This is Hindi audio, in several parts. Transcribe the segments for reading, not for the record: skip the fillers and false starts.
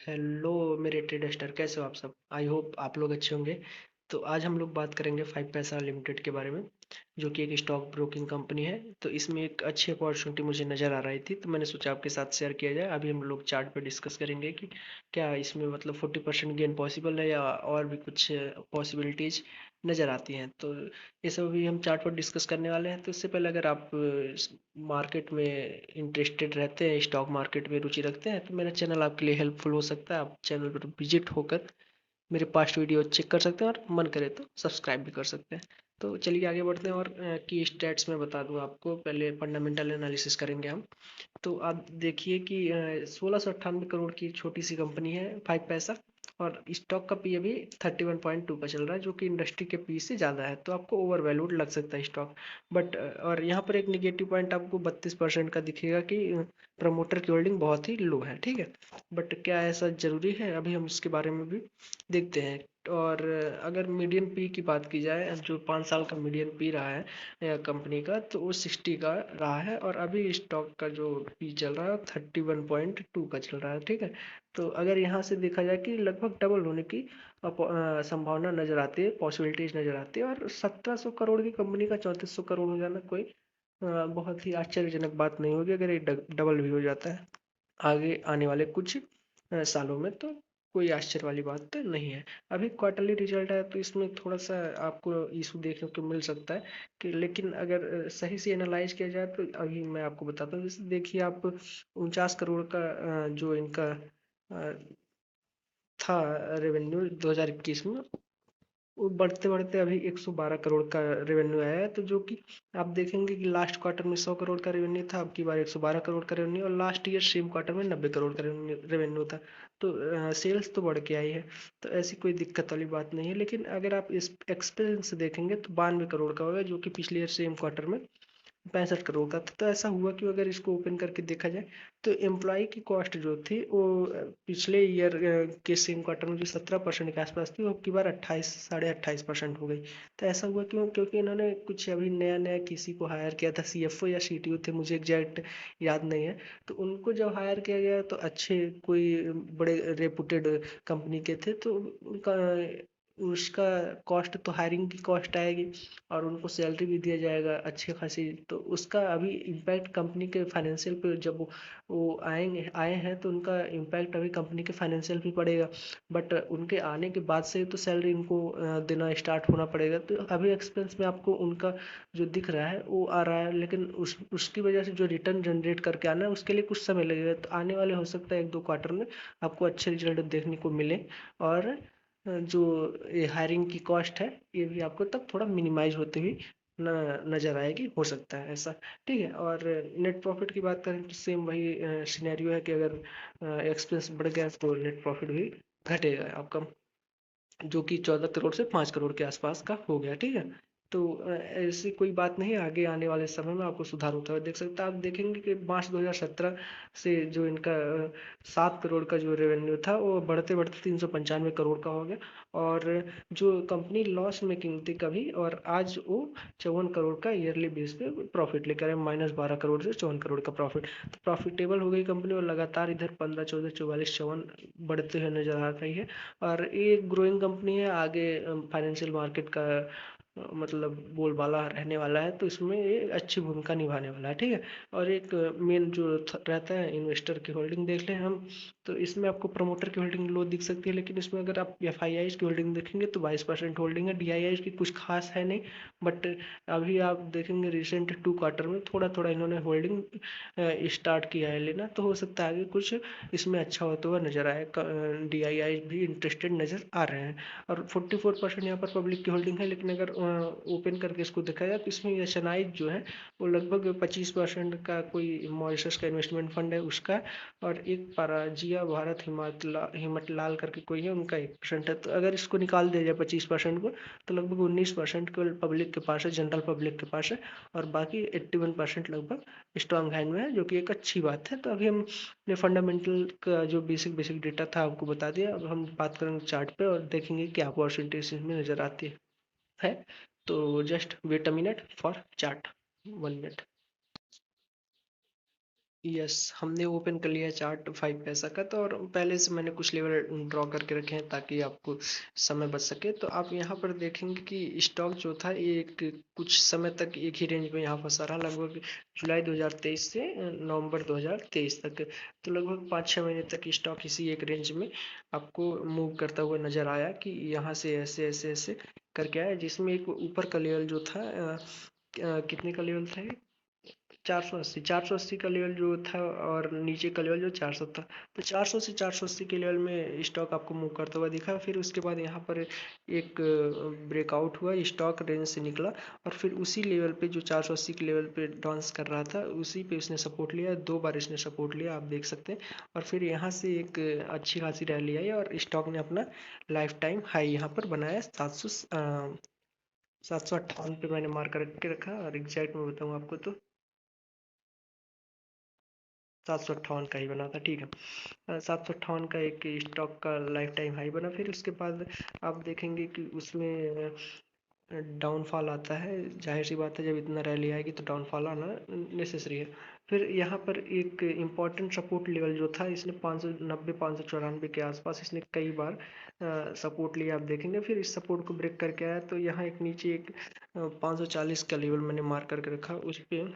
हेलो मेरे ट्रेडस्टर, कैसे हो आप सब? आई होप आप लोग अच्छे होंगे। तो आज हम लोग बात करेंगे 5 पैसा लिमिटेड के बारे में, जो कि एक स्टॉक ब्रोकिंग कंपनी है। तो इसमें एक अच्छी अपॉर्चुनिटी मुझे नज़र आ रही थी, तो मैंने सोचा आपके साथ शेयर किया जाए। अभी हम लोग चार्ट पे डिस्कस करेंगे कि क्या इसमें मतलब 40% गेन पॉसिबल है या और भी कुछ पॉसिबिलिटीज नज़र आती हैं। तो ये सब अभी हम चार्ट पर डिस्कस करने वाले हैं। तो इससे पहले अगर आप मार्केट में इंटरेस्टेड रहते हैं, स्टॉक मार्केट में रुचि रखते हैं, तो मेरा चैनल आपके लिए हेल्पफुल हो सकता है। आप चैनल पर विजिट होकर मेरे पास्ट वीडियो चेक कर सकते हैं और मन करे तो सब्सक्राइब भी कर सकते हैं। तो चलिए आगे बढ़ते हैं और की स्टैट्स में बता दूं आपको। पहले फंडामेंटल एनालिसिस करेंगे हम। तो आप देखिए कि 1698 करोड़ की छोटी सी कंपनी है 5 पैसा, और स्टॉक का पी अभी 31.2 का चल रहा है, जो कि इंडस्ट्री के पी से ज़्यादा है। तो आपको ओवर वैल्यूड लग सकता है स्टॉक। बट और यहाँ पर एक निगेटिव पॉइंट आपको 32% का दिखेगा कि प्रमोटर की होल्डिंग बहुत ही लो है, ठीक है। बट क्या ऐसा ज़रूरी है? अभी हम इसके बारे में भी देखते हैं। और अगर मीडियन पी की बात की जाए, जो 5 साल का मीडियन पी रहा है कंपनी का, तो वो 60 का रहा है। और अभी स्टॉक का जो पी चल रहा है 31.2 का चल रहा है, ठीक है। तो अगर यहाँ से देखा जाए कि लगभग डबल होने की संभावना नजर आती है, पॉसिबिलिटीज नजर आती है। और 1700 करोड़ की कंपनी का 3400 करोड़ हो जाना कोई बहुत ही आश्चर्यजनक बात नहीं होगी अगर ये डबल भी हो जाता है आगे आने वाले कुछ सालों में। तो कोई आश्चर्य वाली बात तो नहीं है। अभी क्वार्टरली रिजल्ट है, तो इसमें थोड़ा सा आपको इशू देखने को मिल सकता है कि, लेकिन अगर सही से एनालाइज किया जाए तो अभी मैं आपको बताता हूँ। जैसे देखिए आप 49 करोड़ का जो इनका अ, था रेवेन्यू 2021 में, वो बढ़ते बढ़ते अभी 112 करोड़ का रेवेन्यू आया है। तो जो कि आप देखेंगे कि लास्ट क्वार्टर में 100 करोड़ का रेवेन्यू था, अब की बार 112 करोड़ का रेवेन्यू, और लास्ट ईयर सेम क्वार्टर में 90 करोड़ का रेवेन्यू था। तो सेल्स तो बढ़ के आई है, तो ऐसी कोई दिक्कत वाली बात नहीं है। लेकिन अगर आप इस एक्सपेंस देखेंगे तो 92 करोड़ का होगा, जो कि पिछले ईयर सेम क्वार्टर में 65 करोड़ का था। तो ऐसा हुआ कि अगर इसको ओपन करके देखा जाए तो एम्प्लॉय की कॉस्ट जो थी वो पिछले ईयर के सेम क्वार्टर में जो 17% के आसपास थी, वो अब की बार 28 साढ़े 28% हो गई। तो ऐसा हुआ क्यों? क्योंकि इन्होंने कुछ अभी नया नया किसी को हायर किया था, सीएफओ या सीटीओ थे, मुझे एग्जैक्ट याद नहीं है। तो उनको जब हायर किया गया तो अच्छे कोई बड़े रेपुटेड कंपनी के थे, तो उनका उसका कॉस्ट तो हायरिंग की कॉस्ट आएगी, और उनको सैलरी भी दिया जाएगा अच्छी खासी। तो उसका अभी इम्पैक्ट कंपनी के फाइनेंशियल पे जब वो आए हैं तो उनका इम्पैक्ट अभी कंपनी के फाइनेंशियल पे पड़ेगा। बट उनके आने के बाद से तो सैलरी इनको देना स्टार्ट होना पड़ेगा। तो अभी एक्सपेंस में आपको उनका जो दिख रहा है वो आ रहा है, लेकिन उसकी वजह से जो रिटर्न जनरेट करके आना है उसके लिए कुछ समय लगेगा। तो आने वाले हो सकता है 1-2 क्वार्टर में आपको अच्छे रिजल्ट देखने को मिले। और जो ये हायरिंग की कॉस्ट है, ये भी आपको तब थोड़ा मिनिमाइज होते हुए नजर आएगी, हो सकता है ऐसा, ठीक है। और नेट प्रॉफिट की बात करें तो सेम वही सिनेरियो है कि अगर एक्सपेंस बढ़ गया तो नेट प्रॉफिट भी घटेगा आपका, जो कि 14 करोड़ से 5 करोड़ के आसपास का हो गया, ठीक है। तो ऐसी कोई बात नहीं, आगे आने वाले समय में आपको सुधार होता हुआ देख सकते हैं। आप देखेंगे कि मार्च 2017 से जो इनका 7 करोड़ का जो रेवेन्यू था, वो बढ़ते बढ़ते 395 करोड़ का हो गया। और जो कंपनी लॉस मेकिंग थी कभी, और आज वो 54 करोड़ का ईयरली बेस पे प्रॉफिट लेकर है, -12 करोड़ से 54 करोड़ का प्रॉफिट। तो प्रॉफिटेबल हो गई कंपनी, और लगातार इधर 15, 14, 44, 54 बढ़ते हुए नजर आ रही है। और ये ग्रोइंग कंपनी है, आगे फाइनेंशियल मार्केट का मतलब बोलबाला रहने वाला है, तो इसमें ये अच्छी भूमिका निभाने वाला है, ठीक है। और एक मेन जो रहता है इन्वेस्टर की होल्डिंग देख लें हम, तो इसमें आपको प्रमोटर की होल्डिंग लो दिख सकती है, लेकिन इसमें अगर आप एफ की होल्डिंग देखेंगे तो 22% होल्डिंग है। डी की कुछ खास है नहीं। बट अभी आप देखेंगे रिसेंट 2 क्वार्टर में थोड़ा थोड़ा इन्होंने होल्डिंग स्टार्ट किया है लेना, तो हो सकता है आगे कुछ इसमें अच्छा होता हुआ नजर आए। डी भी इंटरेस्टेड नजर आ रहे हैं। और 44% यहाँ पर पब्लिक की होल्डिंग है, लेकिन अगर ओपन करके इसको देखा जाए तो इसमें एस जो है वो लगभग 25% का कोई मॉरिशस का इन्वेस्टमेंट फंड है उसका, और एक पराजिया भारत हिमतलाल करके कोई है, उनका 1% है। तो अगर इसको निकाल दिया जाए 25% को, तो लगभग 19% केवल पब्लिक के पास है, जनरल पब्लिक के पास है। और बाकी 81% लगभग स्ट्रॉन्ग हैंड में है, जो कि एक अच्छी बात है। तो अभी हमने फंडामेंटल का जो बेसिक बेसिक डेटा था आपको बता दिया। अब हम बात करेंगे चार्ट पे और देखेंगे क्या अपॉर्चुनिटीज इसमें नजर आती है। तो just wait a minute for chart, 1 minute. Yes, हमने ओपन कर लिया है चार्ट 5 पैसा का। तो और पहले से मैंने कुछ लेवल ड्रॉ करके रखे हैं ताकि आपको समय बच सके। तो आप यहाँ पर देखेंगे कि स्टॉक जो था ये एक कुछ समय तक एक ही रेंज में यहाँ फंसा रहा, लगभग जुलाई 2023 से नवंबर 2023 तक। तो लगभग 5-6 महीने तक स्टॉक इसी एक रेंज में आपको मूव करता हुआ नजर आया कि यहाँ से ऐसे ऐसे ऐसे करके आया, जिसमें एक ऊपर का लेवल जो था कितने का लेवल था, 480 का लेवल जो था और नीचे का लेवल जो 400 था। तो 400 से 480 के लेवल में स्टॉक आपको मूव करता हुआ दिखा। फिर उसके बाद यहाँ पर एक ब्रेकआउट हुआ, स्टॉक रेंज से निकला और फिर उसी लेवल पे जो 480 के लेवल पे डांस कर रहा था उसी पे उसने सपोर्ट लिया। 2 बार इसने सपोर्ट लिया, आप देख सकते हैं। और फिर यहाँ से एक अच्छी खासी रैली आई और स्टॉक ने अपना लाइफ टाइम हाई यहाँ पर बनाया। 758 पे मैंने मार्क करके रखा और एग्जैक्ट मैं बताऊँ आपको तो 758 का ही बना था, ठीक है। 758 का एक स्टॉक का लाइफ टाइम हाई बना। फिर उसके बाद आप देखेंगे कि उसमें डाउनफॉल आता है। जाहिर सी बात है, जब इतना रैली आएगी तो डाउनफॉल आना नेसेसरी है। फिर यहाँ पर एक इम्पॉर्टेंट सपोर्ट लेवल जो था, इसने 590 594 के आसपास इसने कई बार सपोर्ट लिया, आप देखेंगे। फिर इस सपोर्ट को ब्रेक करके आया तो यहाँ एक नीचे एक 540 का लेवल मैंने मार्क करके रखा, उस पर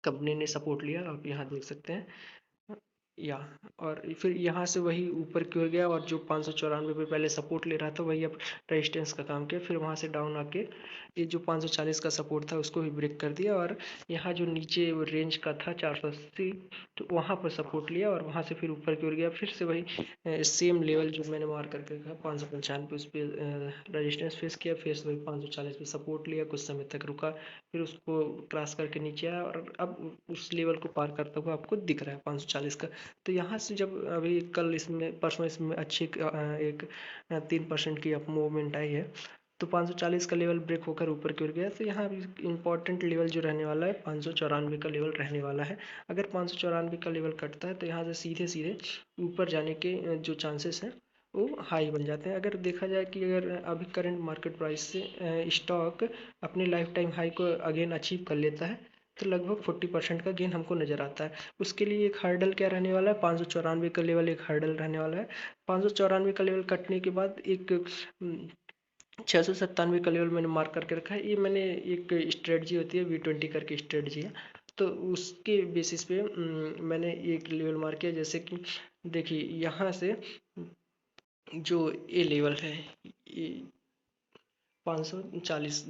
कंपनी ने सपोर्ट लिया, आप यहाँ देख सकते हैं। या और फिर यहाँ से वही ऊपर की ओर गया और जो 594 पे पहले सपोर्ट ले रहा था वही अब रेजिस्टेंस का काम किया। फिर वहाँ से डाउन आके ये जो 540 का सपोर्ट था उसको भी ब्रेक कर दिया और यहाँ जो नीचे रेंज का था 480, तो वहाँ पर सपोर्ट लिया और वहाँ से फिर ऊपर की ओर गया। फिर से वही सेम लेवल जो मैंने मार्क करके रखा 595 उस पर रेजिस्टेंस फेस किया, फिर वही 540 पे सपोर्ट लिया, कुछ समय तक रुका, फिर उसको क्रॉस करके नीचे आया और अब उस लेवल को पार करता हुआ आपको दिख रहा है 540 का। तो यहाँ से जब अभी कल इसमें परसों इसमें अच्छी एक 3% की अप मूवमेंट आई है, तो 540 का लेवल ब्रेक होकर ऊपर की ओर गया। तो यहाँ इंपॉर्टेंट लेवल जो रहने वाला है 594 का लेवल रहने वाला है। अगर 594 का लेवल कटता है तो यहाँ से सीधे सीधे ऊपर जाने के जो चांसेस हैं वो हाई बन जाते हैं। अगर देखा जाए कि अगर अभी करंट मार्केट प्राइस से स्टॉक अपने लाइफ टाइम हाई को अगेन अचीव कर लेता है तो लगभग 40% का गेन हमको नज़र आता है। उसके लिए एक हर्डल क्या रहने वाला है, 594 का लेवल एक हर्डल रहने वाला है। 594 का लेवल कटने के बाद एक 697 का लेवल मैंने मार्क करके रखा है। ये मैंने एक स्ट्रेटजी होती है V20 करके स्ट्रेटजी है, तो उसके बेसिस पे मैंने एक लेवल मार्क किया। जैसे कि देखिए यहाँ से जो ये लेवल है, ये 540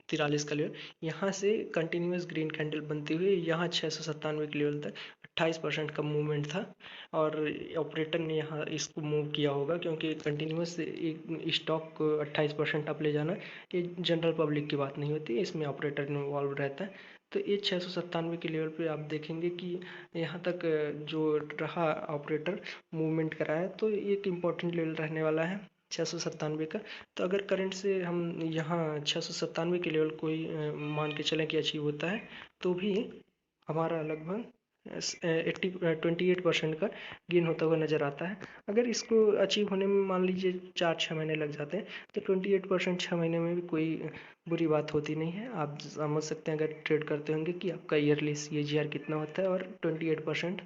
43 का लेवल, यहाँ से कंटिन्यूस ग्रीन कैंडल बनती हुई यहाँ 697 के लेवल तक 28% का मूवमेंट था और ऑपरेटर ने यहाँ इसको मूव किया होगा, क्योंकि कंटिन्यूस एक स्टॉक को 28% अप ले जाना ये जनरल पब्लिक की बात नहीं होती, इसमें ऑपरेटर इन्वॉल्व रहता है। तो ये 697 के लेवल पे आप देखेंगे कि यहाँ तक जो रहा ऑपरेटर मूवमेंट कराया, तो एक इम्पॉर्टेंट लेवल रहने वाला है 697 का। तो अगर करंट से हम यहाँ 697 के लेवल को ही मान के चलें कि अचीव होता है, तो भी हमारा लगभग 28% का गेन होता हुआ नज़र आता है। अगर इसको अचीव होने में मान लीजिए 4-6 महीने लग जाते हैं, तो 28% 6 महीने में भी कोई बुरी बात होती नहीं है। आप समझ सकते हैं अगर ट्रेड करते होंगे कि आपका ईयरली CAGR कितना होता है, और 28%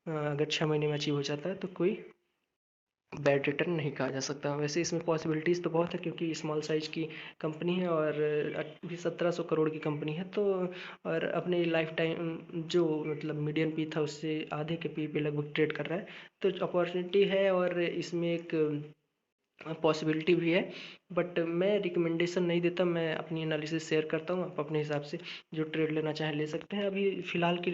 अगर 6 महीने में अचीव हो जाता है तो कोई बैड रिटर्न नहीं कहा जा सकता। वैसे इसमें पॉसिबिलिटीज़ तो बहुत है, क्योंकि स्मॉल साइज़ की कंपनी है और अभी 1700 करोड़ की कंपनी है, तो और अपने लाइफ टाइम जो मतलब मीडियन पी था उससे आधे के पी पे लगभग ट्रेड कर रहा है, तो अपॉर्चुनिटी है और इसमें एक पॉसिबिलिटी भी है। बट मैं रिकमेंडेशन नहीं देता, मैं अपनी एनालिसिस शेयर करता हूँ, आप अपने हिसाब से जो ट्रेड लेना चाहें ले सकते हैं। अभी फ़िलहाल के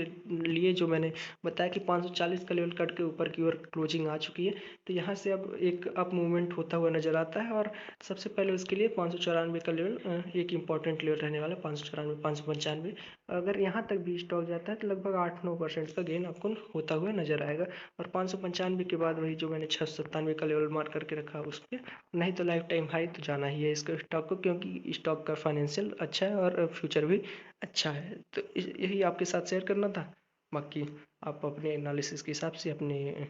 लिए जो मैंने बताया कि 540 का लेवल कट के ऊपर की ओर क्लोजिंग आ चुकी है, तो यहाँ से अब एक अप मूवमेंट होता हुआ नज़र आता है और सबसे पहले उसके लिए 594 का लेवल एक इंपॉर्टेंट लेवल रहने वाला है, 594 595। अगर यहाँ तक भी स्टॉक जाता है तो लगभग 8-9% का गेन आपको होता हुआ नज़र आएगा। और 595 के बाद वही जो मैंने 697 का लेवल मार्क करके रखा उस पर, नहीं तो लाइफ टाइम हाई तो जाना ही है इसका स्टॉक को, क्योंकि स्टॉक का फाइनेंशियल अच्छा है और फ्यूचर भी अच्छा है। तो यही आपके साथ शेयर करना था। बाकी आप अपने एनालिसिस के हिसाब से, अपने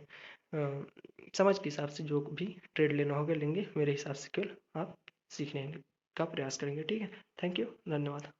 समझ के हिसाब से जो भी ट्रेड लेना होगा लेंगे। मेरे हिसाब से केवल आप सीखने का प्रयास करेंगे। ठीक है, थैंक यू, धन्यवाद।